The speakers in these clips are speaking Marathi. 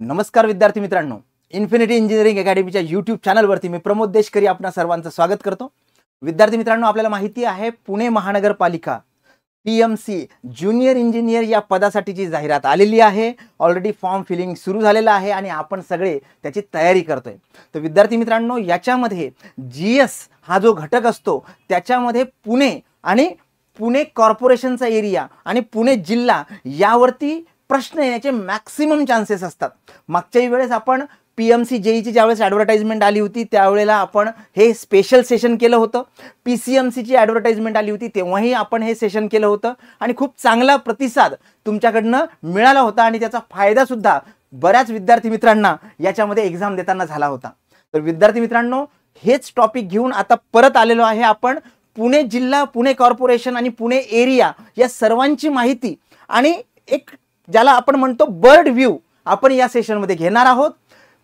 नमस्कार विद्यार्थी मित्रांनो, इन्फिनिटी इंजिनिअरिंग अकॅडमीच्या यूट्यूब चॅनलवरती मी प्रमोद देशकरी आपणा सर्वांचं स्वागत करतो। विद्यार्थी मित्रांनो, आपल्याला माहिती आहे पुणे महानगरपालिका पीएमसी ज्युनियर इंजिनियर या पदासाठीची जाहिरात आलेली आहे। ऑलरेडी फॉर्म फिलिंग सुरू झालेलं आहे आणि आपण सगळे त्याची तयारी करतोय। तर विद्यार्थी मित्रांनो, याच्यामध्ये जीएस हा जो घटक असतो त्याच्यामध्ये पुणे आणि पुणे कॉर्पोरेशनचा एरिया आणि पुणे जिल्हा यावरती प्रश्न येण्याचे मॅक्सिमम चान्सेस असतात। मागच्याही वेळेस आपण पीएमसी जेईची ज्यावेळेस ॲडव्हर्टाइजमेंट आली होती त्यावेळेला आपण हे स्पेशल सेशन केलं होतं। पीसीएमसीची ॲडव्हर्टाइजमेंट आली होती तेव्हाही आपण हे सेशन केलं होतं आणि खूप चांगला प्रतिसाद तुमच्याकडनं मिळाला होता आणि त्याचा फायदा सुद्धा बऱ्याच विद्यार्थी मित्रांना याच्यामध्ये एक्झाम देताना झाला होता। तर विद्यार्थी मित्रांनो, हेच टॉपिक घेऊन आता परत आलेलो आहे आपण। पुणे जिल्हा, पुणे कॉर्पोरेशन आणि पुणे एरिया या सर्वांची माहिती आणि एक ज्याला आपण म्हणतो बर्ड व्ह्यू आपण या सेशनमध्ये घेणार आहोत।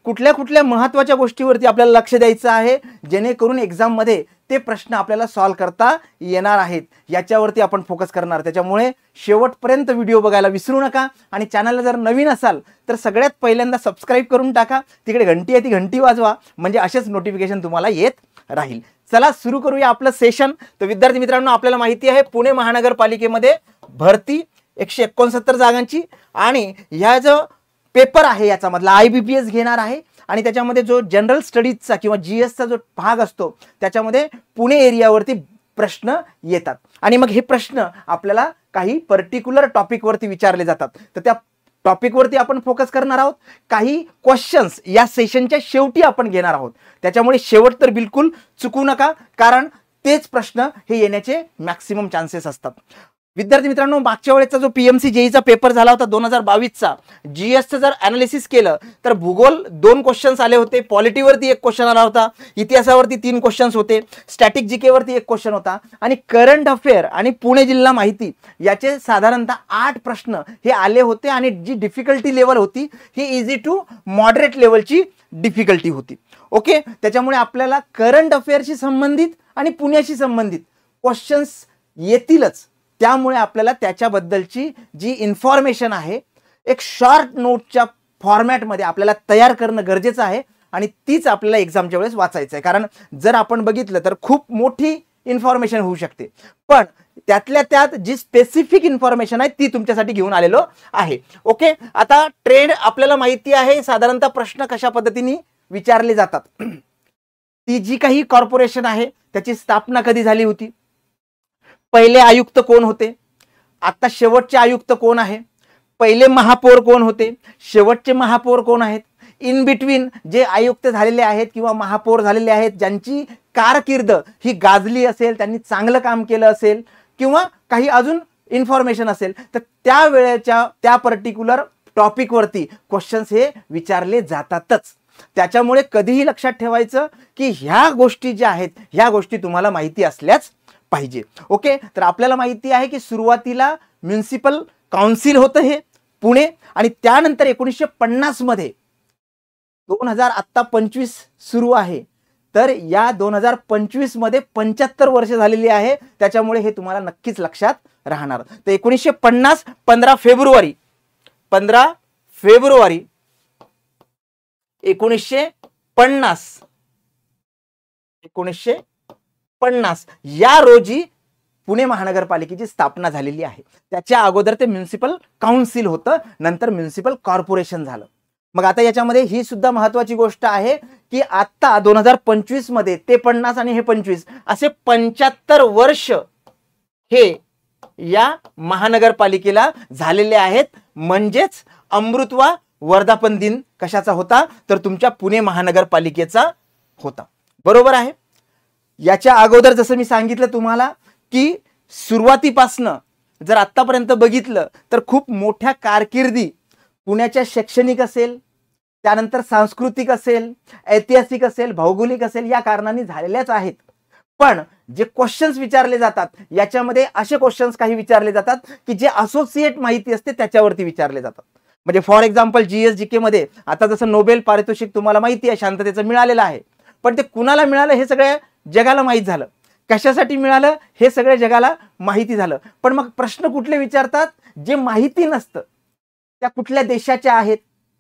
कुठल्या कुठल्या महत्त्वाच्या गोष्टीवरती आपल्याला लक्ष द्यायचं आहे जेणेकरून एक्झाममध्ये ते प्रश्न आपल्याला सॉल्व्ह करता येणार आहेत याच्यावरती आपण फोकस करणार। त्याच्यामुळे शेवटपर्यंत व्हिडिओ बघायला विसरू नका आणि चॅनलला जर नवीन असाल तर सगळ्यात पहिल्यांदा सबस्क्राईब करून टाका। तिकडे घंटी आहे ती घंटी वाजवा म्हणजे असेच नोटिफिकेशन तुम्हाला येत राहील। चला सुरू करूया आपलं सेशन। तर विद्यार्थी मित्रांनो, आपल्याला माहिती आहे पुणे महानगरपालिकेमध्ये भरती 169 जागांची आणि ह्या जो पेपर आहे याचा मधला आयबीपीएस घेणार आहे आणि त्याच्यामध्ये जो जनरल स्टडीजचा किंवा जीएसचा जो भाग असतो त्याच्यामध्ये पुणे एरियावरती प्रश्न येतात आणि मग हे प्रश्न आपल्याला काही पर्टिक्युलर टॉपिकवरती विचारले जातात। तर त्या टॉपिकवरती आपण फोकस करणार आहोत। काही क्वेश्चन्स या सेशनच्या शेवटी आपण घेणार आहोत, त्याच्यामुळे शेवट तर बिलकुल चुकू नका कारण तेच प्रश्न हे येण्याचे मॅक्सिमम चान्सेस असतात। विद्यार्थी मित्रांनो, मागच्या वेळेचा जो पीएमसी जेईचा पेपर झाला होता 2022चा, जीएसचं जर ॲनालिसिस केलं तर भूगोल 2 क्वेश्चन्स आले होते, पॉलिटीवरती 1 क्वेश्चन आला होता, इतिहासावरती 3 क्वेश्चन्स होते, स्टॅटिक जीकेवरती 1 क्वेश्चन होता आणि करंट अफेअर आणि पुणे जिल्हा माहिती याचे साधारणतः 8 प्रश्न हे आले होते आणि जी डिफिकल्टी लेवल होती ही इझी टू मॉडरेट लेवलची डिफिकल्टी होती। ओके, त्याच्यामुळे आपल्याला करंट अफेअरशी संबंधित आणि पुण्याशी संबंधित क्वेश्चन्स येतीलच। त्यामुळे आपल्याला त्याच्याबद्दलची जी इन्फॉर्मेशन आहे एक शॉर्ट नोटच्या फॉर्मॅटमध्ये आपल्याला तयार करणं गरजेचं आहे आणि तीच आपल्याला एक्झामच्या वेळेस वाचायचं आहे। कारण जर आपण बघितलं तर खूप मोठी इन्फॉर्मेशन होऊ शकते, पण त्यातल्या त्यात जी स्पेसिफिक इन्फॉर्मेशन आहे ती तुमच्यासाठी घेऊन आलेलो आहे। ओके, आता ट्रेंड आपल्याला माहिती आहे साधारणतः प्रश्न कशा पद्धतीने विचारले जातात। ती जी काही कॉर्पोरेशन आहे त्याची स्थापना कधी झाली होती, पहिले आयुक्त कोण होते, आता शेवटचे आयुक्त कोण आहे, पहिले महापौर कोण होते, शेवटचे महापौर कोण आहेत, इन बिटवीन जे आयुक्त झालेले आहेत किंवा महापौर झालेले आहेत ज्यांची कारकीर्द ही गाजली असेल, त्यांनी चांगलं काम केलं असेल किंवा काही अजून इन्फॉर्मेशन असेल तर त्या वेळेच्या त्या पर्टिक्युलर टॉपिकवरती क्वेश्चन्स हे विचारले जातातच। त्याच्यामुळे कधीही लक्षात ठेवायचं की ह्या गोष्टी ज्या आहेत ह्या गोष्टी तुम्हाला माहिती असल्याच पाहिजे। ओके, तर आपल्याला माहिती आहे की सुरुवातीला म्युनिसिपल काउन्सिल होतं हे पुणे आणि त्यानंतर 1950 मध्ये 2025 सुरू आहे तर या 2025 मध्ये 75 वर्ष झालेली आहे, त्याच्यामुळे हे तुम्हाला नक्कीच लक्षात राहणार। तर 1950 15 फेब्रुवारी 1950 या रोजी पुणे महानगरपालिकेची स्थापना झालेली आहे। त्याच्या अगोदर ते म्युनिसिपल काउन्सिल होतं, नंतर म्युनिसिपल कॉर्पोरेशन झालं। मग आता याच्यामध्ये ही सुद्धा महत्त्वाची गोष्ट आहे की आता 2025 मध्ये ते 50 आणि हे 25 असे 75 वर्ष हे या महानगरपालिकेला झालेले आहेत। म्हणजेच अमृतवा वर्धापन दिन कशाचा होता तर तुमच्या पुणे महानगरपालिकेचा होता, बरोबर आहे। याच्या अगोदर जसं मी सांगितलं तुम्हाला की सुरुवातीपासनं जर आत्तापर्यंत बघितलं तर खूप मोठ्या कारकिर्दी पुण्याच्या शैक्षणिक असेल, त्यानंतर सांस्कृतिक असेल, ऐतिहासिक असेल, भौगोलिक असेल या कारणांनी झालेल्याच आहेत। पण जे क्वेश्चन्स विचारले जातात याच्यामध्ये असे क्वेश्चन्स काही विचारले जातात की जे असोसिएट माहिती असते त्याच्यावरती विचारले जातात। म्हणजे फॉर एक्झाम्पल जीएस जीके मध्ये आता जसं नोबेल पारितोषिक तुम्हाला माहिती आहे शांततेचं मिळालेलं आहे, पण ते कुणाला मिळालं हे सगळ्या जगाला माहीत झालं, कशासाठी मिळालं हे सगळ्या जगाला माहिती झालं। पण मग प्रश्न कुठले विचारतात जे माहिती नसतं, त्या कुठल्या देशाच्या आहेत,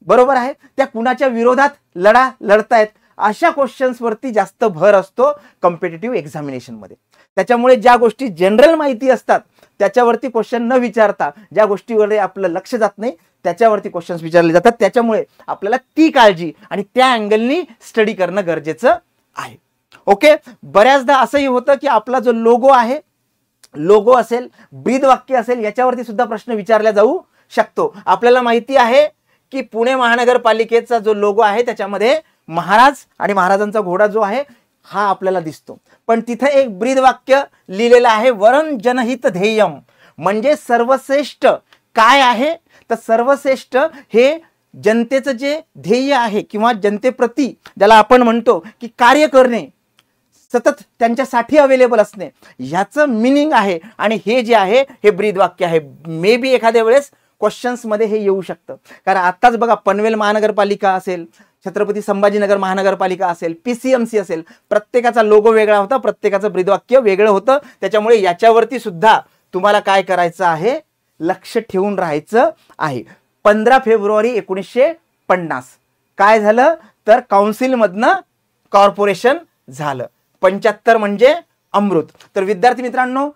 बरोबर आहे, त्या कुणाच्या विरोधात लढा लढतायत अशा क्वेश्चन्स वरती जास्त भर असतो कॉम्पिटिटिव्ह एक्झामिनेशन मध्ये. त्याच्यामुळे ज्या गोष्टी जनरल माहिती असतात त्याच्यावरती क्वेश्चन न विचारता ज्या गोष्टीवर आपलं लक्ष जात नाही त्याच्यावरती क्वेश्चन्स विचारले जातात. त्याच्यामुळे आपल्याला ती काळजी आणि त्या अँगलनी स्टडी करणं गरजेचं आहे. ओके, बऱ्याचदा असंही होतं की आपला जो लोगो आहे, लोगो असेल, ब्रीद वाक्य असेल, याच्यावरती सुद्धा प्रश्न विचारला जाऊ शकतो. आपल्याला माहिती आहे की पुणे महानगरपालिकेचा जो लोगो आहे त्याच्यामध्ये महाराज आणि महाराजांचा घोडा जो आहे हा आपल्याला दिसतो, पण तिथे एक ब्रीद वाक्य लिहिलेलं आहे, वरं जनहित ध्येयम. म्हणजे सर्वश्रेष्ठ काय आहे, तर सर्वश्रेष्ठ हे जनतेचं जे ध्येय आहे किंवा जनतेप्रती ज्याला आपण म्हणतो की कार्य करणे, सतत त्यांच्यासाठी अवेलेबल असणे, ह्याचं मिनिंग आहे. आणि हे जे आहे हे ब्रीद वाक्य आहे. मे बी एखाद्या वेळेस क्वेश्चन्स मध्ये हे येऊ शकतं, कारण आताच बघा पनवेल महानगरपालिका असेल, छत्रपती संभाजीनगर महानगरपालिका असेल, PCMC असेल, प्रत्येकाचा लोगो वेगळा होता, प्रत्येकाचं ब्रीदवाक्य वेगळं होतं. त्याच्यामुळे याच्यावरती सुद्धा तुम्हाला काय करायचं आहे, लक्ष ठेवून राहायचं आहे. 15 फेब्रुवारी 1950 काय झालं, तर काउन्सिलमधनं कॉर्पोरेशन झालं. 75 म्हणजे अमृत. तर विद्यार्थी मित्रांनो,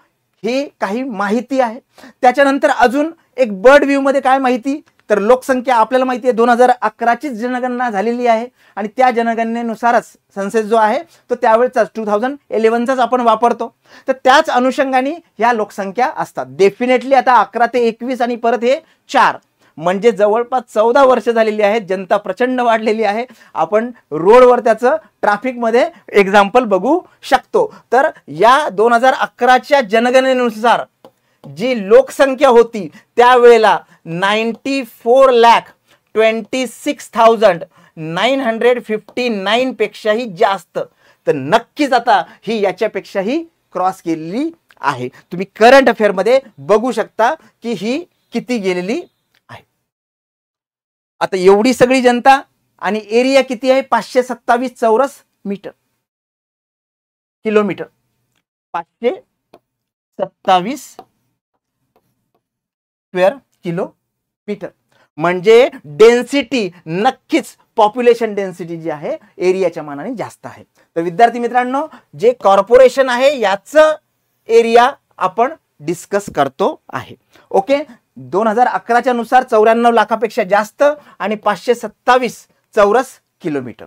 ही काही माहिती आहे. त्याच्यानंतर अजून एक बर्ड व्ह्यू मध्ये काय माहिती, तर लोकसंख्या आपल्याला माहिती आहे 2011ची जनगणना झालेली आहे आणि त्या जनगणनेनुसारच सेन्सस जो आहे तो त्यावेळेचा 2011चाच आपण वापरतो. तर त्याच अनुषंगाने ह्या लोकसंख्या असतात. डेफिनेटली आता 11 ते 21 आणि परत हे 4 म्हणजे जवळपास 14 वर्ष झालेली आहेत. जनता प्रचंड वाढलेली आहे. आपण रोडवर त्याचं ट्रॅफिकमध्ये एक्झाम्पल बघू शकतो. तर या 2011च्या जनगणनेनुसार जी लोकसंख्या होती त्यावेळेला 94,26,959 पेक्षाही जास्त. तर नक्कीच आता ही याच्यापेक्षाही क्रॉस केलेली आहे. तुम्ही करंट अफेअर मध्ये बघू शकता की ही किती गेलेली आहे. आता एवढी सगळी जनता आणि एरिया किती आहे, 527 चौरस मीटर किलोमीटर, 527 स्क्वेअर किलोमीटर. म्हणजे डेन्सिटी नक्कीच पॉप्युलेशन डेन्सिटी जी आहे एरियाच्या मानाने जास्त आहे. तर विद्यार्थी मित्रांनो, जे कॉर्पोरेशन आहे याचं एरिया आपण डिस्कस करतो आहे. ओके, 2011च्या नुसार 94 लाखापेक्षा जास्त आणि 527 चौरस किलोमीटर.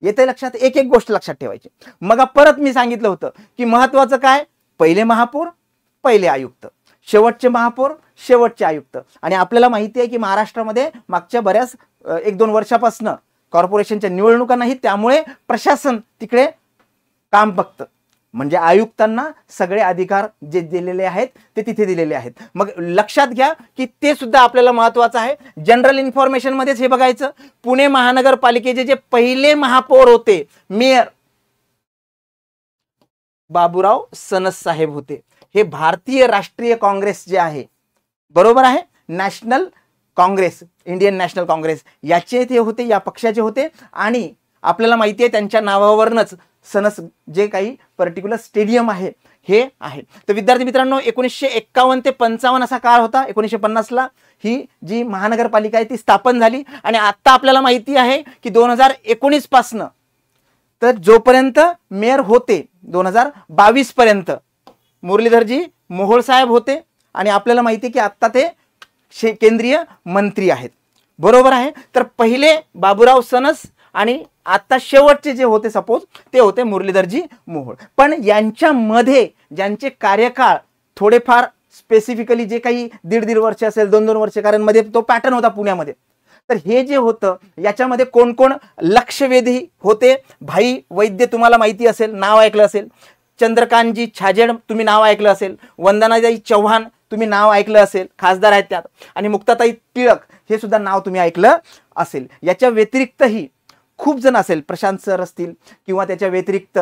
येते लक्षात. एक एक गोष्ट लक्षात ठेवायची. मग परत मी सांगितलं होतं की महत्वाचं काय, पहिले महापौर, पहिले आयुक्त, शेवटचे महापौर, शेवटचे आयुक्त. आणि आपल्याला माहिती आहे की महाराष्ट्रामध्ये मागच्या बऱ्याच 1-2 वर्षापासून कॉर्पोरेशनच्या निवडणुका नाहीत, त्यामुळे प्रशासन तिकडे काम बघतं. म्हणजे आयुक्तांना सगळे अधिकार जे दिलेले आहेत ते तिथे दिलेले आहेत. मग लक्षात घ्या की ते सुद्धा आपल्याला महत्वाचं आहे. जनरल इन्फॉर्मेशन मध्येच हे बघायचं. पुणे महानगरपालिकेचे जे पहिले महापौर होते, मेयर बाबूराव सनस साहेब होते. हे भारतीय राष्ट्रीय काँग्रेस जे आहे, बरोबर आहे, national Congress, Indian national Congress याचे ते होते, या पक्षाचे होते. आणि आपल्याला माहिती आहे त्यांच्या नावावरूनच सनस जे काही पर्टिक्युलर स्टेडियम आहे हे आहे. तर विद्यार्थी मित्रांनो, 1951 ते 55 असा काळ होता. 1950ला ही जी महानगरपालिका आहे ती स्थापन झाली. आणि आता आपल्याला माहिती आहे की 2019 पासून तर जोपर्यंत मेयर होते 2022 पर्यंत मुरलीधरजी मोहोळ साहेब होते. आणि आपल्याला माहिती आहे की आता ते केंद्रीय मंत्री आहेत, बरोबर आहे. तर पहिले बाबूराव सनस आणि आता शेवटचे जे होते सपोज ते होते मुरलीधरजी मोहोळ. पण यांच्यामध्ये ज्यांचे कार्यकाळ थोडेफार स्पेसिफिकली जे काही 1.5 वर्ष असेल, 2-2 वर्ष, कारण मध्ये तो पॅटर्न होता पुण्यामध्ये. तर हे जे होतं याच्यामध्ये कोण कोण लक्षवेधी होते, भाई वैद्य तुम्हाला माहिती असेल, नाव ऐकलं असेल, चंद्रकांतजी छाजेड तुम्ही नाव ऐकलं असेल, वंदनाताई चव्हाण तुम्ही नाव ऐकलं असेल, खासदार आहेत त्यात, आणि मुक्ताताई टिळक हे सुद्धा नाव तुम्ही ऐकलं असेल. याच्या व्यतिरिक्तही खूप जण असेल, प्रशांत सर असतील किंवा त्याच्या व्यतिरिक्त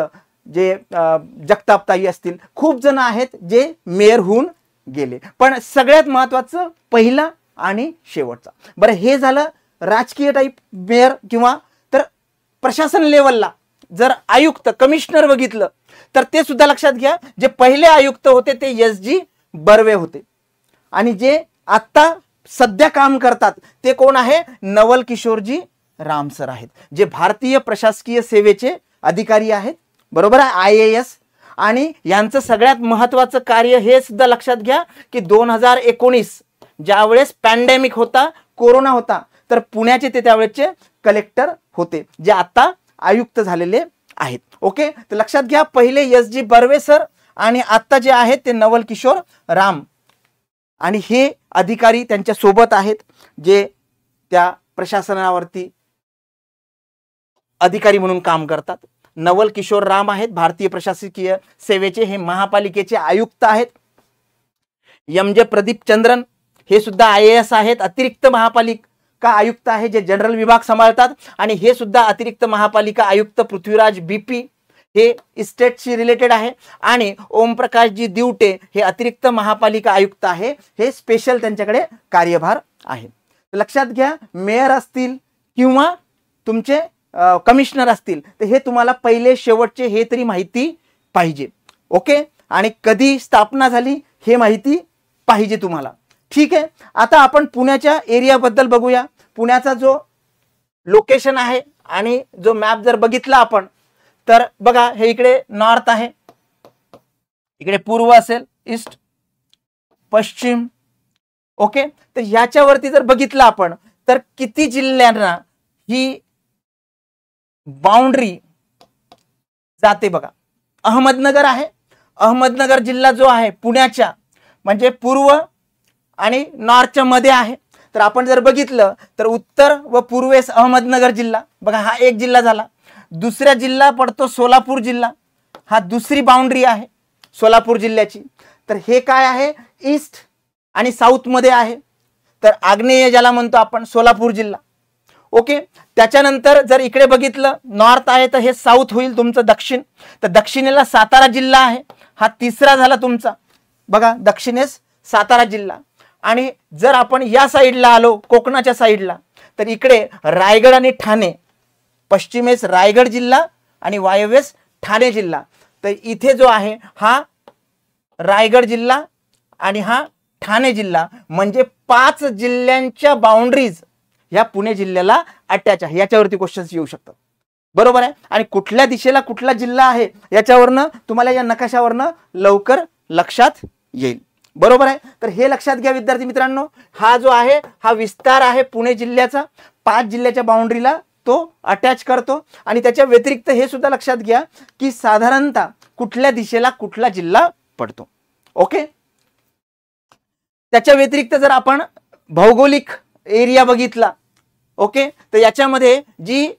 जे जगतापताई असतील, खूप जण आहेत जे मेयर होऊन गेले. पण सगळ्यात महत्वाचं पहिला आणि शेवटचा. बरं, हे झालं राजकीय टाईप मेयर किंवा तर प्रशासन लेवलला जर आयुक्त कमिशनर बघितलं तर ते सुद्धा लक्षात घ्या. जे पहिले आयुक्त होते ते SG बर्वे होते आणि जे आता सध्या काम करतात ते कोण आहे? नवल किशोरजी राम सर आहेत, जे भारतीय प्रशासकीय सेवेचे अधिकारी आहेत, बरोबर आहे, IAS. आणि यांचं सगळ्यात महत्त्वाचं कार्य हे सुद्धा लक्षात घ्या की 2019 ज्यावेळेस पॅन्डेमिक होता, कोरोना होता, तर पुण्याचे ते त्यावेळेचे कलेक्टर होते, जे आता आयुक्त झालेले आहेत. ओके, तर लक्षात घ्या, पहिले SG बर्वे सर आणि आता जे आहेत ते नवल किशोर राम, आणि हे अधिकारी त्यांच्या सोबत आहेत जे त्या प्रशासनावरती अधिकारी म्हणून काम करतात. नवल किशोर राम आहेत भारतीय प्रशासकीय सेवेचे, हे महापालिकेचे आयुक्त आहेत. MJ प्रदीप चंद्रन हे सुद्धा IAS आहेत, अतिरिक्त महापालिका आयुक्त आहे, जे जनरल विभाग सांभाळतात. आणि हे सुद्धा अतिरिक्त महापालिका आयुक्त पृथ्वीराज BP हे इस्टेटशी रिलेटेड आहे. आणि ओमप्रकाशजी दिवटे हे अतिरिक्त महापालिका आयुक्त आहे, हे स्पेशल त्यांच्याकडे कार्यभार आहे. लक्षात घ्या, मेयर असतील किंवा तुमचे कमिशनर असतील तर हे तुम्हाला पहिले शेवटचे हे तरी माहिती पाहिजे. ओके, आणि कधी स्थापना झाली हे माहिती पाहिजे तुम्हाला. ठीक आहे, आता आपण पुण्याच्या एरियाबद्दल बघूया. पुण्याचा जो लोकेशन आहे आणि जो मॅप जर बघितला आपण तर बघा, हे इकडे नॉर्थ आहे, इकडे पूर्व असेल, ईस्ट, पश्चिम. ओके, तर ह्याच्यावरती जर बघितलं आपण तर किती जिल्ह्यांना ही बाउंड्री जाते बघा. अहमदनगर आहे, अहमदनगर जिल्हा जो आहे पुण्याच्या म्हणजे पूर्व आणि नॉर्थच्या मध्ये आहे. तर आपण जर बघितलं तर उत्तर व पूर्वेस अहमदनगर जिल्हा, बघा हा एक जिल्हा झाला. दुसरा जिल्हा पडतो सोलापूर जिल्हा, हा दुसरी बाउंड्री आहे सोलापूर जिल्ह्याची. तर हे काय आहे? ईस्ट आणि साऊथ मध्ये आहे, तर आग्नेय ज्याला म्हणतो आपण सोलापूर जिल्हा. ओके, त्याच्यानंतर जर इकडे बघितलं नॉर्थ आहे तर हे साऊथ होईल तुमचं दक्षिण. तर दक्षिणेला सातारा जिल्हा आहे, हा तिसरा झाला तुमचा, बघा दक्षिणेस सातारा जिल्हा. आणि जर आपण या साईडला आलो कोकणाच्या साईडला तर इकडे रायगड आणि ठाणे, पश्चिमेस रायगड जिल्हा आणि वायव्येस ठाणे जिल्हा. तर इथे जो आहे हा रायगड जिल्हा आणि हा ठाणे जिल्हा, म्हणजे 5 जिल्ह्यांच्या बाउंड्रीज ह्या पुणे जिल्ह्याला अटॅच आहे. याच्यावरती क्वेश्चन्स येऊ शकतात, बरोबर आहे. आणि कुठल्या दिशेला कुठला जिल्हा आहे याच्यावरनं तुम्हाला या नकाशावरनं लवकर लक्षात येईल, बरोबर आहे. तर हे लक्षात घ्या विद्यार्थी मित्रांनो, हा जो आहे हा विस्तार आहे पुणे जिल्ह्याचा, 5 जिल्ह्याच्या बाउंड्रीला तो अटॅच करतो. आणि त्याच्या व्यतिरिक्त हे सुद्धा लक्षात घ्या की साधारणतः कुठल्या दिशेला कुठला जिल्हा पडतो. ओके, त्याच्या व्यतिरिक्त जर आपण भौगोलिक एरिया बघितला, ओके, तर याच्यामध्ये जी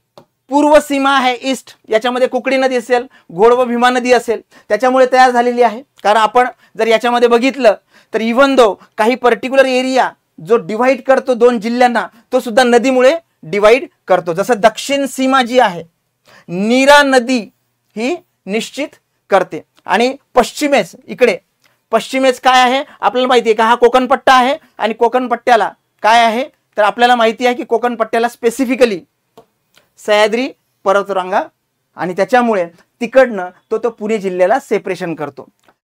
पूर्व सीमा आहे ईस्ट, याच्यामध्ये कुकडी नदी असेल, घोड व भीमा नदी असेल, त्याच्यामुळे तयार झालेली आहे. कारण आपण जर याच्यामध्ये बघितलं तर इव्हन दो काही पर्टिक्युलर एरिया जो डिवाइड करतो 2 जिल्ह्यांना, तो सुद्धा नदीमुळे डिवाइड करतो. जसं दक्षिण सीमा जी आहे नीरा नदी ही निश्चित करते. आणि पश्चिमेस, इकडे पश्चिमेस काय आहे आपल्याला माहिती आहे का, हा कोकण पट्टा आहे. आणि कोकण पट्ट्याला काय आहे तर आपल्याला माहिती आहे की कोकण पट्ट्याला स्पेसिफिकली सह्याद्री पर्वतरांगा, आणि त्याच्यामुळे तिकडनं तो पुणे जिल्ह्याला सेपरेशन करतो.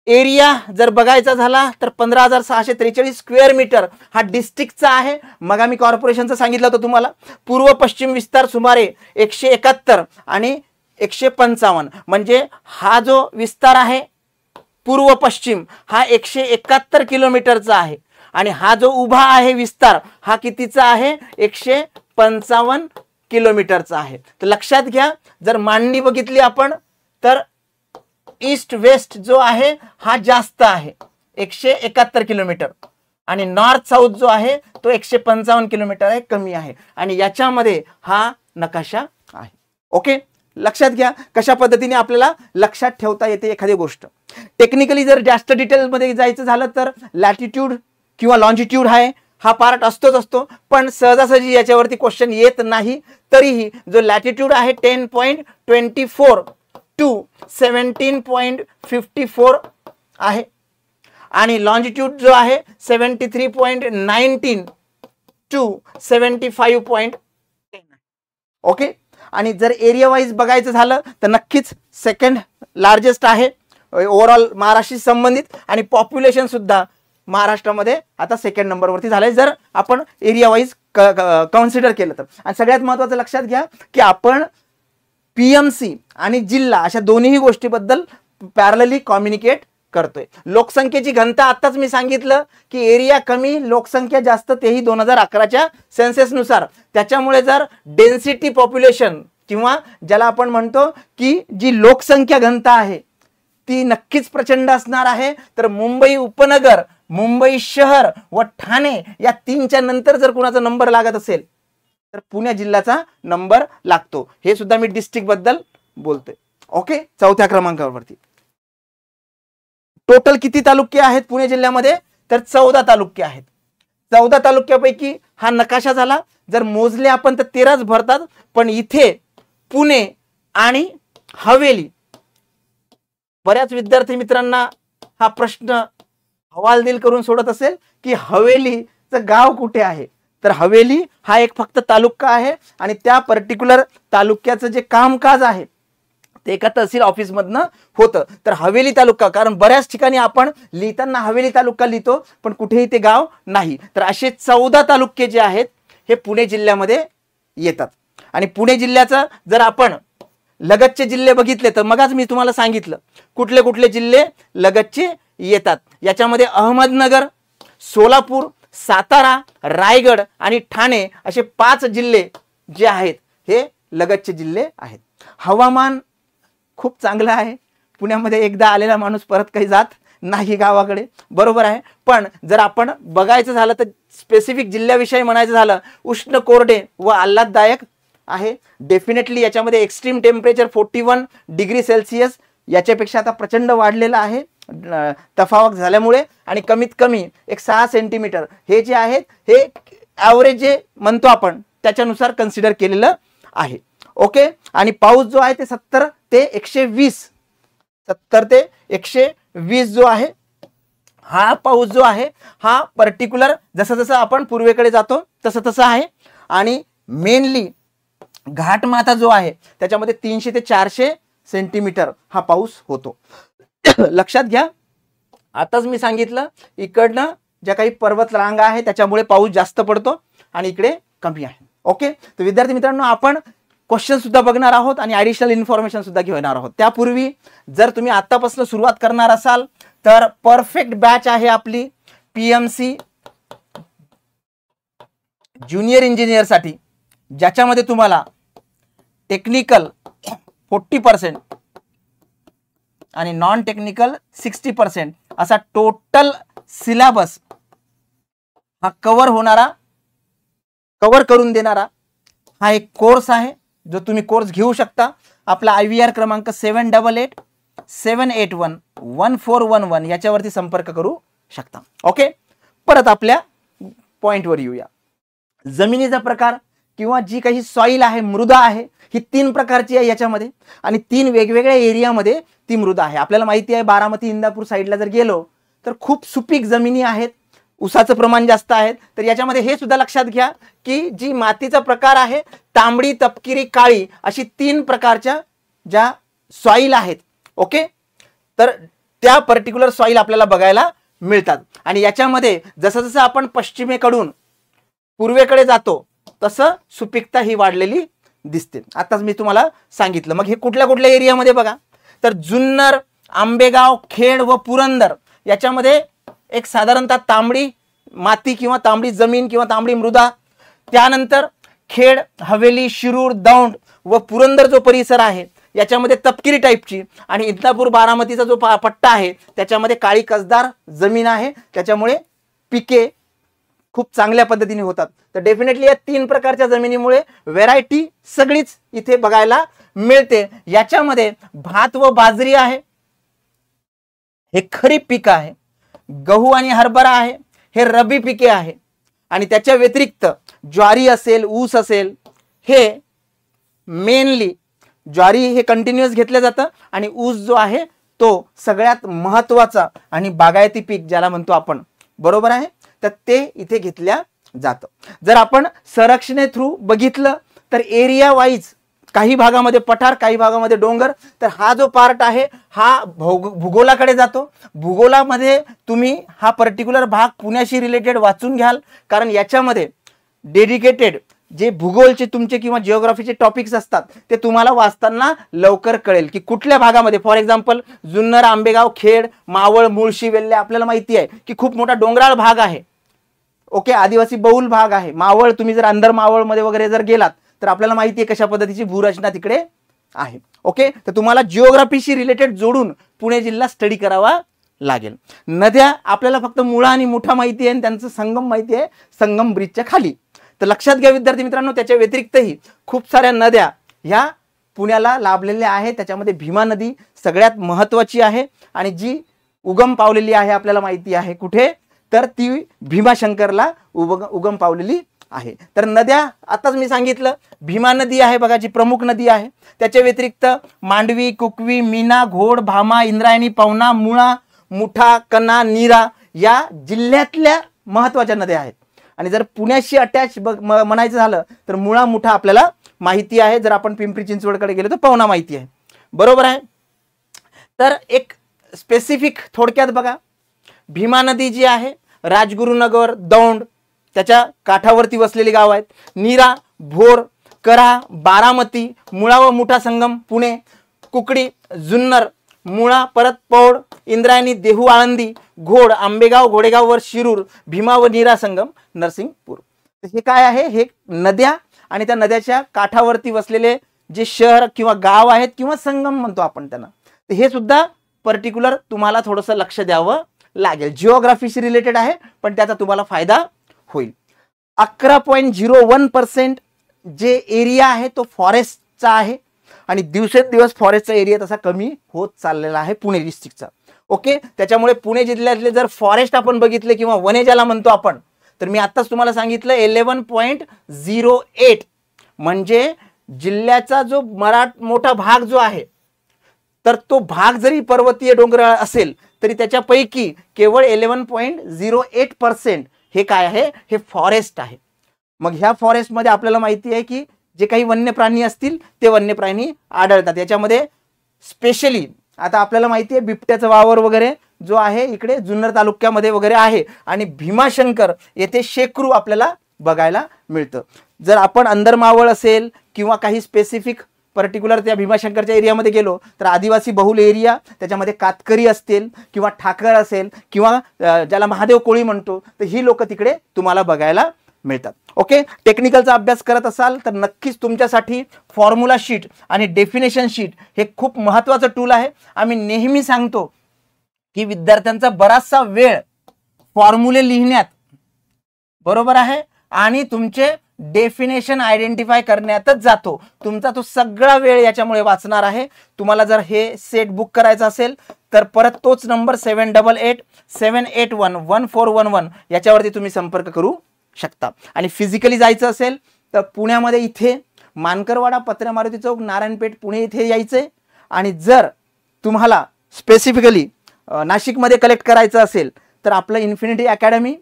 एरिया जर बघायचा झाला तर 15,643 स्क्वेअर मीटर हा डिस्ट्रिक्टचा आहे. मग आम्ही कॉर्पोरेशनचं सांगितलं होतं तुम्हाला. पूर्व पश्चिम विस्तार सुमारे 171 आणि 155, म्हणजे हा जो विस्तार आहे पूर्व पश्चिम हा 171 किलोमीटरचा आहे. आणि हा जो उभा आहे विस्तार हा कितीचा आहे? 155 किलोमीटरचा आहे. तर लक्षात घ्या, जर मांडणी बघितली आपण तर ईस्ट वेस्ट जो आहे हा जास्त आहे 171 किलोमीटर, आणि नॉर्थ साऊथ जो आहे तो 155 किलोमीटर आहे, कमी आहे. आणि याच्यामध्ये हा नकाशा आहे. ओके, लक्षात घ्या कशा पद्धतीने आपल्याला लक्षात ठेवता येते एखादी गोष्ट. टेक्निकली जर जास्त डिटेलमध्ये जायचं झालं तर लॅटिट्यूड किंवा लॉन्जिट्यूड आहे हा पार्ट असतो, पण सहजासहजी याच्यावरती क्वेश्चन येत नाही. तरीही जो लॅटिट्यूड आहे 10.24 टू 17.54 आहे, आणि लॉन्जिट्यूड जो आहे 73.19 टू 75.10. ओके, आणि जर एरिया वाईज बघायचं झालं तर नक्कीच सेकंड लार्जेस्ट आहे ओव्हरऑल महाराष्ट्राशी संबंधित, आणि पॉप्युलेशन सुद्धा महाराष्ट्रामध्ये आता सेकंड नंबरवरती झालाय जर आपण एरिया वाईज कन्सिडर केलं तर. आणि सगळ्यात महत्त्वाचं लक्षात घ्या की आपण PMC आणि जिल्हा अशा दोन्ही गोष्टीबद्दल पॅरलली कम्युनिकेट करतोय. लोकसंख्येची घनता आताच मी सांगितलं की एरिया कमी लोकसंख्या जास्त, तेही 2011च्या सेन्ससनुसार. त्याच्यामुळे जर डेन्सिटी पॉप्युलेशन किंवा ज्याला आपण म्हणतो की जी लोकसंख्या घनता आहे ती नक्कीच प्रचंड असणार आहे. तर मुंबई उपनगर, मुंबई शहर व ठाणे या 3च्या नंतर जर कुणाचा नंबर लागत असेल तर पुणे जिल्ह्याचा नंबर लागतो. हे सुद्धा मी डिस्ट्रिक्ट बद्दल बोलतोय. ओके, 4थ्या क्रमांकावरती टोटल किती तालुके आहेत पुणे जिल्ह्यामध्ये? तर 14 तालुके आहेत. 14 तालुक्यापैकी हा नकाशा झाला. जर मोजले आपण तर 13च भरतात, पण इथे पुणे आणि हवेली, बऱ्याच विद्यार्थी मित्रांना हा प्रश्न हवालदिल करून सोडत असेल की हवेलीचं गाव कुठे आहे. तर हवेली हा एक फक्त तालुका आहे आणि त्या पर्टिक्युलर तालुक्याचं जे कामकाज आहे ते एका तहसील ऑफिसमधनं होतं. तर हवेली तालुका, कारण बऱ्याच ठिकाणी आपण लिहिताना हवेली तालुका लिहितो पण कुठेही ते गाव नाही. तर असे 14 तालुके जे आहेत हे पुणे जिल्ह्यामध्ये येतात. आणि पुणे जिल्ह्याचा जर आपण लगतचे जिल्हे बघितले तर मगच मी तुम्हाला सांगितलं कुठले कुठले जिल्हे लगतचे येतात. याच्यामध्ये अहमदनगर, सोलापूर, सातारा, रायगड आणि ठाणे असे 5 जिल्हे जे आहेत हे लगतचे जिल्हे आहेत. हवामान खूप चांगलं आहे. पुण्यामध्ये एकदा आलेला माणूस परत काही जात नाही गावाकडे, बरोबर आहे. पण जर आपण बघायचं झालं तर स्पेसिफिक जिल्ह्याविषयी म्हणायचं झालं, उष्ण कोरडे व आल्हाददायक आहे. डेफिनेटली याच्यामध्ये एक्स्ट्रीम टेम्परेचर 41 डिग्री सेल्सिअस याच्यापेक्षा आता प्रचंड वाढलेलं आहे तफावत झाल्यामुळे. आणि कमीत कमी एक 6 सेंटीमीटर हे जे आहेत हे ॲव्हरेज जे म्हणतो आपण त्याच्यानुसार कन्सिडर केलेलं आहे. ओके, आणि पाऊस जो आहे ते 70 ते 120 जो आहे हा पाऊस जो आहे हा पर्टिक्युलर जसं जसं आपण पूर्वेकडे जातो तसं तसं आहे. आणि मेनली घाटमाथा जो आहे त्याच्यामध्ये 300 ते 400 सेंटीमीटर हा पाऊस होतो. लक्षात घ्या, आताच मी सांगितलं इकडनं ज्या काही पर्वत रांगा आहे त्याच्यामुळे पाऊस जास्त पडतो आणि इकडे कमी आहे. ओके, तर विद्यार्थी मित्रांनो आपण क्वेश्चन सुद्धा बघणार आहोत आणि ॲडिशनल इन्फॉर्मेशन सुद्धा घेणार आहोत. त्यापूर्वी जर तुम्ही आतापासून सुरुवात करणार असाल तर परफेक्ट बॅच आहे आपली PMC ज्युनियर इंजिनियरसाठी, ज्याच्यामध्ये तुम्हाला टेक्निकल 40% आणि नॉन टेक्निकल 60% असा टोटल सिलेबस हा कव्हर करून देणारा हा एक कोर्स आहे जो तुम्ही कोर्स घेऊ शकता. आपला IVR क्रमांक 7887811411 याच्यावरती संपर्क करू शकता. ओके, परत आपल्या पॉइंटवर येऊया. जमिनीचा प्रकार किंवा जी काही सॉइल आहे, मृदा आहे, ही 3 प्रकारची आहे याच्यामध्ये आणि 3 वेगवेगळ्या एरियामध्ये ती मृदा आहे. आपल्याला माहिती आहे बारामती इंदापूर साईडला जर गेलो तर खूप सुपीक जमिनी आहेत, ऊसाचं प्रमाण जास्त आहे. तर याच्यामध्ये हे सुद्धा लक्षात घ्या की जी मातीचा प्रकार आहे तांबडी, तपकिरी, काळी अशी 3 प्रकारच्या ज्या सॉइल आहेत. ओके, तर त्या पर्टिक्युलर सॉइल आपल्याला बघायला मिळतात. आणि याच्यामध्ये जसं जसं आपण पश्चिमेकडून पूर्वेकडे जातो तसं सुपीकता ही वाढलेली दिसते. आताच मी तुम्हाला सांगितलं. मग हे कुठल्या कुठल्या एरियामध्ये बघा तर जुन्नर, आंबेगाव, खेड व पुरंदर याच्यामध्ये एक साधारणतः तांबडी माती किंवा तांबडी जमीन किंवा तांबडी मृदा. त्यानंतर खेड, हवेली, शिरूर, दौंड व पुरंदर जो परिसर आहे याच्यामध्ये तपकिरी टाईपची आणि इंदापूर बारामतीचा जो पट्टा आहे त्याच्यामध्ये काळी कसदार जमीन आहे. त्याच्यामुळे पिके खूप चांगल्या पद्धतीने होतात. तर डेफिनेटली या 3 प्रकारच्या जमिनीमुळे व्हेरायटी सगळीच इथे बघायला मिळते. याच्यामध्ये भात व बाजरी आहे हे खरीप पीक आहे, गहू आणि हरभरा आहे हे रबी पिके आहे आणि त्याच्या व्यतिरिक्त ज्वारी असेल, ऊस असेल, हे मेनली ज्वारी हे कंटिन्युअस घेतलं जातं आणि ऊस जो आहे तो सगळ्यात महत्त्वाचा आणि बागायती पीक ज्याला म्हणतो आपण, बरोबर आहे, तर ते इथे घेतल्या जातं. जर आपण संरक्षणे थ्रू बघितलं तर एरिया वाईज काही भागामध्ये पठार, काही भागामध्ये डोंगर. तर हा जो पार्ट आहे हा भूगोलाकडे जातो. भूगोलामध्ये तुम्ही हा पर्टिक्युलर भाग पुण्याशी रिलेटेड वाचून घ्याल, कारण याच्यामध्ये डेडिकेटेड जे भूगोलचे तुमचे किंवा जिओग्राफीचे टॉपिक्स असतात ते तुम्हाला वाचताना लवकर कळेल की कुठल्या भागामध्ये. फॉर एक्झाम्पल जुन्नर, आंबेगाव, खेड, मावळ, मुळशी, वेल्हे आपल्याला माहिती आहे की खूप मोठा डोंगराळ भाग आहे. ओके, आदिवासी बहुल भाग आहे. मावळ, तुम्ही जर अंदर मावळमध्ये वगैरे जर गेलात तर आपल्याला माहिती आहे कशा पद्धतीची भूरचना तिकडे आहे. ओके, तर तुम्हाला जिओग्राफीशी रिलेटेड जोडून पुणे जिल्हा स्टडी करावा लागेल. नद्या आपल्याला फक्त मुळा आणि मुठा माहिती आहे आणि त्यांचं संगम माहिती आहे संगम ब्रिजच्या खाली. तर लक्षात घ्या विद्यार्थी मित्रांनो, त्याच्या व्यतिरिक्तही खूप साऱ्या नद्या ह्या पुण्याला लाभलेल्या आहेत. त्याच्यामध्ये भीमा नदी सगळ्यात महत्त्वाची आहे आणि जी उगम पावलेली आहे आपल्याला माहिती आहे कुठे, तर ती भीमाशंकरला उगम पावलेली आहे. तर नद्या आताच मी सांगितलं, भीमा नदी आहे बघा जी प्रमुख नदी आहे. त्याच्या व्यतिरिक्त मांडवी, कुकवी, मीना, घोड, भामा, इंद्रायणी, पवना, मुळा, मुठा, कन्हा, नीरा या जिल्ह्यातल्या महत्त्वाच्या नद्या आहेत. आणि जर पुण्याशी अटॅच म्हणायचं झालं तर मुळा, मुठा आपल्याला माहिती आहे. जर आपण पिंपरी चिंचवडकडे गेलो तर पवना माहिती आहे. बरोबर आहे. तर एक स्पेसिफिक थोडक्यात बघा, भीमा नदी जी आहे राजगुरुनगर, दौंड त्याच्या काठावरती वसलेली गाव आहेत. नीरा, भोर, कऱ्हा, बारामती, मुळा व मुठा संगम पुणे, कुकडी, जुन्नर, मुळा परत पौड, इंद्रायणी, देहू, आळंदी, घोड, आंबेगाव, घोडेगाव वर शिरूर, भीमा व नीरा संगम नरसिंगपूर. हे काय आहे, हे नद्या आणि त्या नद्याच्या काठावरती वसलेले जे शहर किंवा गाव आहेत किंवा संगम म्हणतो आपण त्यांना. तर हे सुद्धा पर्टिक्युलर तुम्हाला थोडंसं लक्ष द्यावं लागेल. जिओग्राफीशी रिलेटेड आहे पण त्याचा तुम्हाला फायदा होईल. 11.01% जे एरिया आहे तो फॉरेस्टचा आहे आणि दिवसेंदिवस फॉरेस्टचा एरिया तसा कमी होत चाललेला आहे पुणे डिस्ट्रिक्टचा. ओके, त्याच्यामुळे पुणे जिल्ह्यातले जर फॉरेस्ट आपण बघितले किंवा वने ज्याला म्हणतो आपण, तर मी आत्ताच तुम्हाला सांगितलं 11.08 म्हणजे जिल्ह्याचा जो मोठा भाग जो आहे तर तो भाग जरी पर्वतीय डोंगराळ असेल तरी त्याच्यापैकी केवळ 11.08% हे काय आहे, हे फॉरेस्ट आहे. मग ह्या फॉरेस्टमध्ये आपल्याला माहिती आहे की जे काही वन्य प्राणी असतील ते वन्य प्राणी आढळतात. याच्यामध्ये स्पेशली आता आपल्याला माहिती आहे बिबट्याचा वावर वगैरे जो आहे इकडे जुन्नर तालुक्यामध्ये वगैरे आहे आणि भीमाशंकर येथे शेकरू आपल्याला बघायला मिळतं. जर आपण अंदर मावळ असेल किंवा काही स्पेसिफिक पर्टिक्युलर त्या भीमाशंकरच्या एरियामध्ये गेलो तर आदिवासी बहुल एरिया, त्याच्यामध्ये कातकरी असतील किंवा ठाकर असेल किंवा ज्याला महादेव कोळी म्हणतो, तर ही लोक तिकडे तुम्हाला बघायला मिळतात. ओके, टेक्निकलचा अभ्यास करत असाल तर नक्कीच तुमच्यासाठी फॉर्म्युला शीट आणि डेफिनेशन शीट हे खूप महत्त्वाचं टूल आहे. आम्ही नेहमी सांगतो की विद्यार्थ्यांचा बराचसा वेळ फॉर्म्युले लिहिण्यात बरोबर आहे आणि तुमचे डेफिनेशन आयडेंटिफाय करण्यातच जातो. तुमचा तो सगळा वेळ याच्यामुळे वाचणार आहे. तुम्हाला जर हे सेट बुक करायचं असेल तर परत तोच नंबर 7887811411 याच्यावरती तुम्ही संपर्क करू शकता. आणि फिजिकली जायचं असेल तर पुण्यामध्ये इथे मानकरवाडा, पत्र्या मारुती चौक, नारायणपेठ, पुणे इथे यायचंय. आणि जर तुम्हाला स्पेसिफिकली नाशिकमध्ये कलेक्ट करायचं असेल तर आपलं infinity academy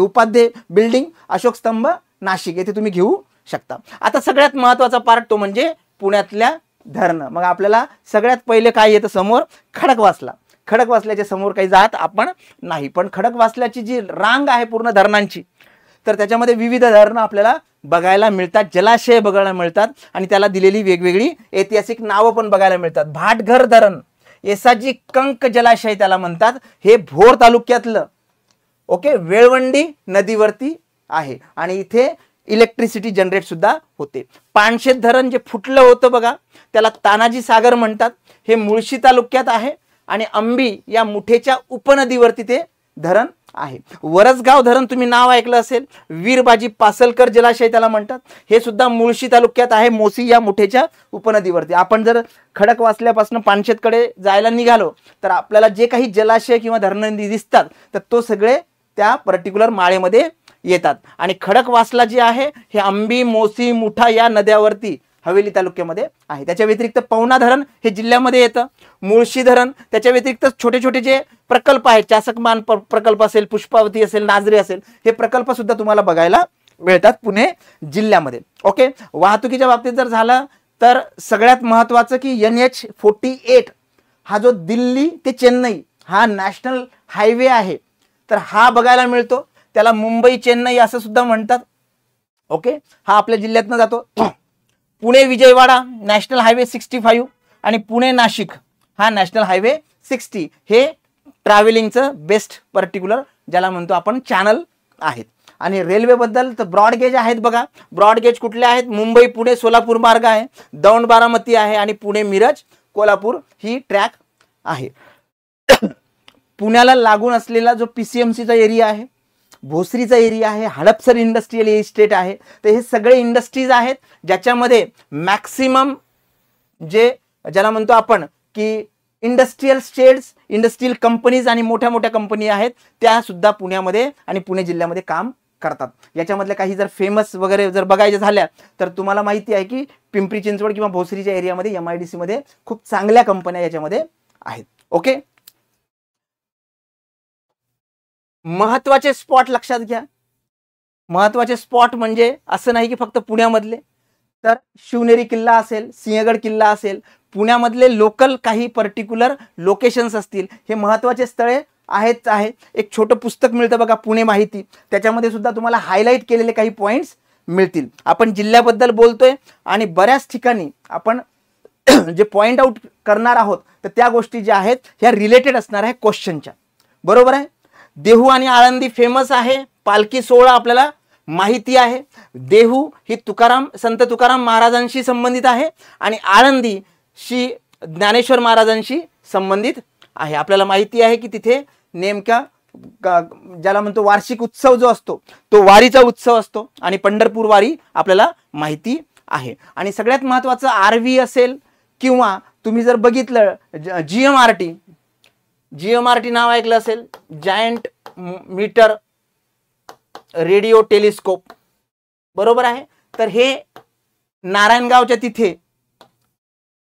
Upadhye building, Ashok स्तंभ, नाशिक येथे तुम्ही घेऊ शकता. आता सगळ्यात महत्त्वाचा पार्ट तो म्हणजे पुण्यातल्या धरणं. मग आपल्याला सगळ्यात पहिले काय येतं समोर, खडकवासला. खडकवासल्याच्या समोर काही जात आपण नाही, पण खडकवासल्याची जी रांग आहे पूर्ण धरणांची तर त्याच्यामध्ये विविध धरणं आपल्याला बघायला मिळतात, जलाशय बघायला मिळतात आणि त्याला दिलेली वेगवेगळी ऐतिहासिक नावं पण बघायला मिळतात. भाटघर धरण, येसाजी कंक जलाशय त्याला म्हणतात, हे भोर तालुक्यातलं ओके वेळवंडी नदीवरती आहे आणि इथे इलेक्ट्रिसिटी जनरेट सुद्धा होते. पानशेत धरण जे फुटलं होतं बघा त्याला तानाजी सागर म्हणतात, हे मुळशी तालुक्यात आहे आणि अंबी या मुठेच्या उपनदीवरती ते धरण आहे. वरसगाव धरण तुम्ही नाव ऐकलं असेल, वीरबाजी पासलकर जलाशय त्याला म्हणतात, हे सुद्धा मुळशी तालुक्यात आहे, मोसी या मुठेच्या उपनदीवरती. आपण जर खडकवासल्यापासून पानशेतकडे जायला निघालो तर आपल्याला जे काही जलाशय किंवा धरण दिसतात तर तो सगळे त्या पर्टिक्युलर माळेमध्ये येतात. आणि खडकवासला जे आहे हे अंबी, मोसी, मुठा या नद्यावरती हवेली तालुक्यामध्ये आहे. त्याच्या व्यतिरिक्त पवना धरण हे जिल्ह्यामध्ये येतं, मुळशी धरण, त्याच्या व्यतिरिक्त छोटे छोटे जे प्रकल्प आहेत, चासकमान प्रकल्प असेल, पुष्पावती असेल, नाझरे असेल, हे प्रकल्प सुद्धा तुम्हाला बघायला मिळतात पुणे जिल्ह्यामध्ये. ओके, वाहतुकीच्या बाबतीत जर झालं तर सगळ्यात महत्त्वाचं की NH48 हा जो दिल्ली ते चेन्नई हा नॅशनल हायवे आहे, तर हा बघायला मिळतो. त्याला मुंबई चेन्नई असं सुद्धा म्हणतात. ओके, हा आपल्या जिल्ह्यातनं जातो. पुणे विजयवाडा नॅशनल हायवे 65 आणि पुणे नाशिक हा नॅशनल हायवे 60 हे ट्रॅव्हलिंगचं बेस्ट पर्टिक्युलर ज्याला म्हणतो आपण चॅनल आहेत. आणि रेल्वेबद्दल तर ब्रॉड गेज आहेत बघा. ब्रॉड गेज कुठले आहेत? मुंबई पुणे सोलापूर मार्ग आहे, दौंड बारामती आहे आणि पुणे मिरज कोल्हापूर ही ट्रॅक आहे. पुण्याला लागून असलेला जो PCMCचा एरिया आहे, भोसरीचा एरिया आहे, हडपसर इंडस्ट्रियल इस्टेट आहे, तर हे सगळे इंडस्ट्रीज आहेत ज्याच्यामध्ये मॅक्सिमम जे ज्याला म्हणतो आपण की इंडस्ट्रियल शेड्स, इंडस्ट्रियल कंपनीज आणि मोठ्या मोठ्या कंपनी आहेत त्या सुद्धा पुण्यामध्ये आणि पुणे जिल्ह्यामध्ये काम करतात. याच्यामधल्या काही जर फेमस वगैरे जर बघायच्या झाल्या तर तुम्हाला माहिती आहे की पिंपरी चिंचवड किंवा भोसरीच्या एरियामध्ये MIDC मध्ये खूप चांगल्या कंपन्या याच्यामध्ये आहेत. ओके, महत्वाचे स्पॉट लक्षात घ्या. महत्वाचे स्पॉट म्हणजे असं नाही की फक्त पुण्यामधले, तर शिवनेरी किल्ला असेल, सिंहगड किल्ला असेल, पुण्यामधले लोकल काही पर्टिक्युलर लोकेशन्स असतील, हे महत्वाचे स्थळे आहेच आहे. एक छोटं पुस्तक मिळतं बघा पुणे माहिती, त्याच्यामध्ये सुद्धा तुम्हाला हायलाईट केलेले काही पॉईंट्स मिळतील. आपण जिल्ह्याबद्दल बोलतोय आणि बऱ्याच ठिकाणी आपण जे पॉइंट आउट करणार आहोत तर त्या गोष्टी ज्या आहेत ह्या रिलेटेड असणार आहे क्वेश्चनच्या. बरोबर आहे. देहू आणि आळंदी फेमस आहे, पालखी सोहळा आपल्याला माहिती आहे. देहू ही संत तुकाराम महाराजांशी संबंधित आहे आणि आळंदी शी ज्ञानेश्वर महाराजांशी संबंधित आहे. आपल्याला माहिती आहे की तिथे नेमका ज्याला म्हणतो वार्षिक उत्सव जो असतो तो वारीचा उत्सव असतो आणि पंढरपूर वारी आपल्याला माहिती आहे. आणि सगळ्यात महत्त्वाचं RV असेल किंवा तुम्ही जर बघितलं GMRT नाव ऐकलं असेल, जायंट मीटर रेडिओ टेलिस्कोप. बरोबर आहे. तर हे नारायणगावच्या तिथे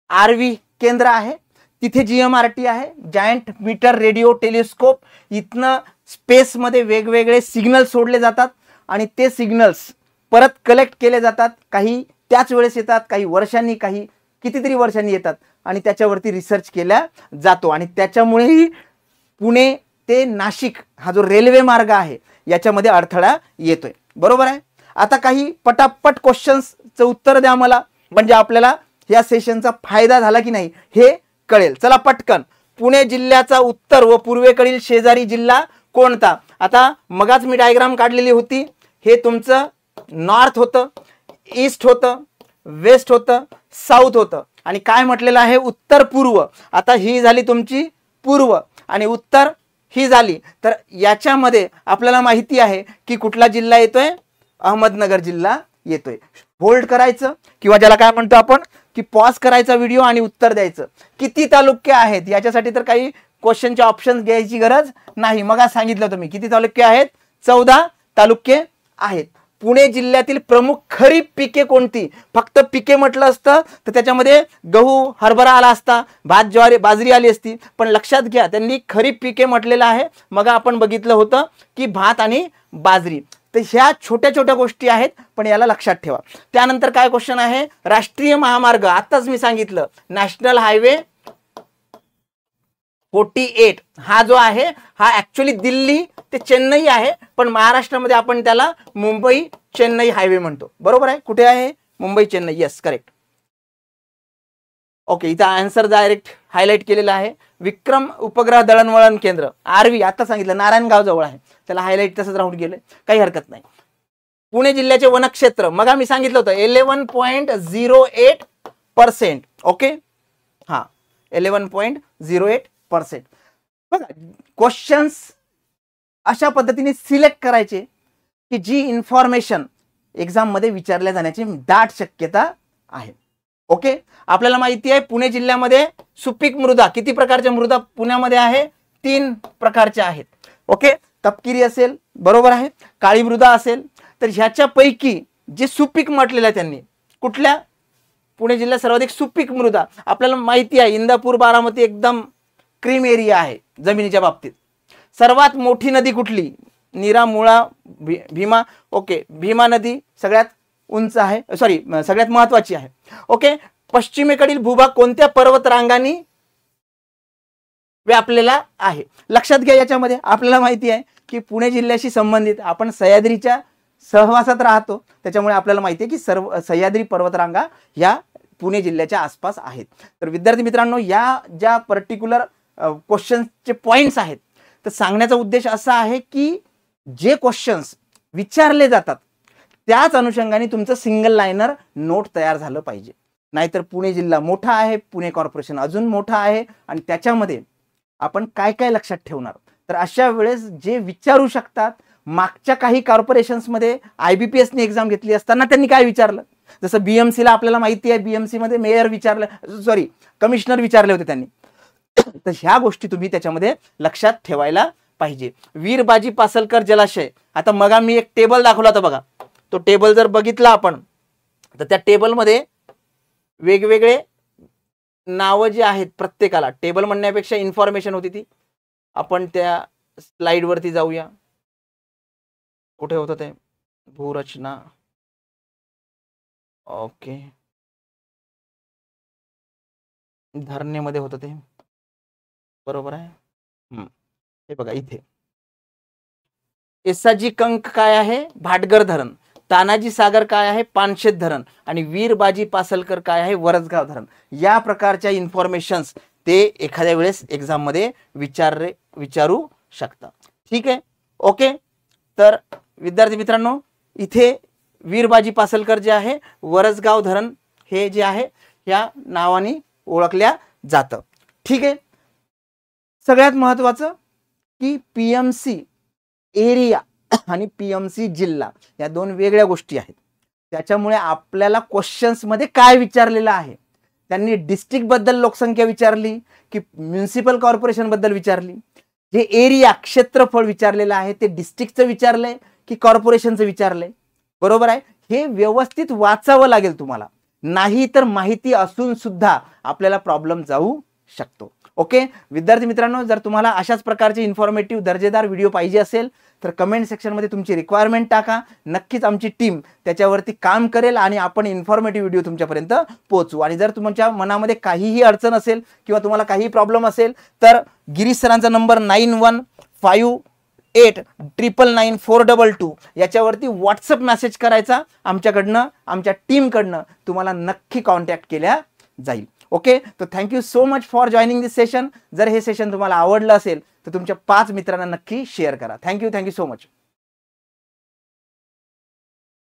RV केंद्र आहे, तिथे GMRT आहे, जायंट मीटर रेडिओ टेलिस्कोप. इथनं स्पेसमध्ये वेगवेगळे सिग्नल सोडले जातात आणि ते सिग्नल्स परत कलेक्ट केले जातात. काही त्याच वेळेस येतात, काही वर्षांनी, काही कितीतरी वर्षांनी येतात आणि त्याच्यावरती रिसर्च केला जातो. आणि त्याच्यामुळेही पुणे ते नाशिक हा जो रेल्वे मार्ग आहे याच्यामध्ये अडथळा येतोय. बरोबर आहे. आता काही पटापट क्वेश्चन्सचं उत्तर द्या मला, म्हणजे आपल्याला या सेशनचा फायदा झाला की नाही हे कळेल. चला पटकन. पुणे जिल्ह्याचा उत्तर व पूर्वेकडील शेजारी जिल्हा कोणता? आता मगाच मी डायग्राम काढलेली होती. हे तुमचं नॉर्थ होतं, ईस्ट होतं, वेस्ट होतं, साऊथ होतं आणि काय म्हटलेलं आहे उत्तर पूर्व. आता ही झाली तुमची पूर्व आणि उत्तर ही झाली. तर याच्यामध्ये आपल्याला माहिती आहे की कुठला जिल्हा येतोय? अहमदनगर जिल्हा येतोय. होल्ड करायचं किंवा ज्याला काय म्हणतो आपण की पॉज करायचा व्हिडिओ आणि उत्तर द्यायचं. किती तालुके आहेत याच्यासाठी तर काही क्वेश्चनचे ऑप्शन्स घ्यायची गरज नाही. मग सांगितलं तुम्ही किती तालुके आहेत? 14 तालुके आहेत. पुणे जिल्ह्यातील प्रमुख खरीप पिके कोणती? फक्त पिके म्हटलं असतं तर त्याच्यामध्ये गहू हरभरा आला असता, भात ज्वारी बाजरी आली असती, पण लक्षात घ्या त्यांनी खरीप पिके म्हटलेलं आहे. मग आपण बघितलं होतं की भात आणि बाजरी. तर ह्या छोट्या छोट्या गोष्टी आहेत पण याला लक्षात ठेवा. त्यानंतर काय क्वेश्चन आहे? राष्ट्रीय महामार्ग. आताच मी सांगितलं नॅशनल हायवे 48 हा जो आहे हा ऍक्च्युअली दिल्ली ते चेन्नई आहे, पण महाराष्ट्रामध्ये आपण त्याला मुंबई चेन्नई हायवे म्हणतो. बरोबर आहे. कुठे आहे? Mumbai Chennai. Yes, correct. Okay, इथं आन्सर डायरेक्ट हायलाइट केलेला आहे. विक्रम उपग्रह दळणवळण केंद्र RV आता सांगितलं नारायणगाव जवळ आहे, त्याला हायलाइट तसंच राहून गेले, काही हरकत नाही. पुणे जिल्ह्याचे वनक्षेत्र मग आम्ही सांगितलं होतं 11.08%. ओके, हा 11.08%. बघा क्वेश्चन्स अशा पद्धतीने सिलेक्ट करायचे की जी इन्फॉर्मेशन एक्झाम मध्ये विचारल्या जाण्याची दाट शक्यता आहे. ओके, आपल्याला माहिती आहे पुणे जिल्ह्यामध्ये सुपीक मृदा, किती प्रकारच्या मृदा पुण्यामध्ये आहे? 3 प्रकारच्या आहेत. ओके, तपकिरी असेल, बरोबर आहे, काळी मृदा असेल. तर ह्याच्यापैकी जे सुपीक म्हटलेलं आहे त्यांनी कुठल्या? पुणे जिल्ह्यात सर्वाधिक सुपीक मृदा आपल्याला माहिती आहे इंदापूर बारामती एकदम क्रीम एरिया आहे जमिनीच्या बाबतीत. सर्वात मोठी नदी कुठली? नीरा, मुळा, भीमा. ओके, भीमा नदी सगळ्यात उंच आहे, सॉरी सगळ्यात महत्वाची आहे. ओके, पश्चिमेकडील भूभाग कोणत्या पर्वतरांगांनी व्यापलेला आहे? लक्षात घ्या, याच्यामध्ये आपल्याला माहिती आहे की पुणे जिल्ह्याशी संबंधित आपण सह्याद्रीच्या सहवासात राहतो, त्याच्यामुळे आपल्याला माहिती आहे की सर्व सह्याद्री पर्वतरांगा या पुणे जिल्ह्याच्या आसपास आहेत. तर विद्यार्थी मित्रांनो, या ज्या पर्टिक्युलर क्वेश्चन्सचे पॉइंट्स आहेत, तर सांगण्याचा उद्देश असा आहे की जे क्वेश्चन्स विचारले जातात त्याच अनुषंगाने तुमचं सिंगल लाइनर नोट तयार झालं पाहिजे. नाहीतर पुणे जिल्हा मोठा आहे, पुणे कॉर्पोरेशन अजून मोठा आहे, आणि त्याच्यामध्ये आपण काय काय लक्षात ठेवणार. तर अशा वेळेस जे विचारू शकतात, मागच्या काही कॉर्पोरेशन्समध्ये IBPSने एक्झाम घेतली असताना त्यांनी काय विचारलं, जसं BMCला आपल्याला माहिती आहे, BMC मध्ये मेयर विचारलं, सॉरी कमिशनर विचारले होते त्यांनी. तर ह्या गोष्टी तुम्ही त्याच्यामध्ये लक्षात ठेवायला पाहिजे. वीरबाजी पासलकर जलाशय, आता मग मी एक टेबल दाखवला होता बघा, तो टेबल जर बघितला आपण तर त्या टेबलमध्ये वेगवेगळे नावं जे आहेत, प्रत्येकाला टेबल म्हणण्यापेक्षा इन्फॉर्मेशन होती ती. आपण त्या स्लाइड वरती जाऊया, कुठे होतं ते, भूरचना. ओके, धरणेमध्ये होतं ते, बरोबर आहे. हे बघा इथे एसाजी कंक काय आहे, भाटगर धरण. तानाजी सागर काय आहे, पानशेत धरण. आणि वीरबाजी पासलकर काय आहे, वरसगाव धरण. या प्रकारच्या इन्फॉर्मेशन्स ते एखाद्या वेळेस एक्झाम मध्ये विचारू शकतात. ठीक आहे, ओके. तर विद्यार्थी मित्रांनो, इथे वीरबाजी पासलकर जे आहे, वरसगाव धरण हे जे आहे या नावाने ओळखल्या जातं. ठीक आहे. सगळ्यात महत्वाचं की PMC एरिया आणि PMC जिल्हा या दोन वेगळ्या गोष्टी आहेत. त्याच्यामुळे आपल्याला क्वेश्चन्स मध्ये काय विचारलेलं आहे, त्यांनी डिस्ट्रिक्ट बद्दल लोकसंख्या विचारली की म्युनिसिपल कॉर्पोरेशन बद्दल विचारली, जे एरिया क्षेत्रफळ विचारलेलं आहे ते डिस्ट्रिक्टचं विचारलंय की कॉर्पोरेशनचं विचारलंय, बरोबर आहे. हे व्यवस्थित वाचावं लागेल तुम्हाला, नाही तर माहिती असून सुद्धा आपल्याला प्रॉब्लेम जाऊ शकतो. ओके विद्यार्थी मित्रांनो, जर तुम्हाला अशाच प्रकारचे इन्फॉर्मेटिव्ह दर्जेदार व्हिडिओ पाहिजे असेल तर कमेंट सेक्शनमध्ये तुमची रिक्वायरमेंट टाका. नक्कीच आमची टीम त्याच्यावरती काम करेल आणि आपण इन्फॉर्मेटिव्ह व्हिडिओ तुमच्यापर्यंत पोहोचू. आणि जर तुमच्या मनामध्ये काहीही अडचण असेल किंवा तुम्हाला काही प्रॉब्लेम असेल तर गिरीश सरांचा नंबर 9158999422 याच्यावरती व्हॉट्सअप मेसेज करायचा. आमच्याकडनं, आमच्या टीमकडनं तुम्हाला नक्की कॉन्टॅक्ट केल्या जाईल. ओके, तर thank you so much for joining this session. जर हे सेशन तुम्हाला आवडलं असेल तर तुमच्या 5 मित्रांना नक्की शेअर करा. Thank you so much.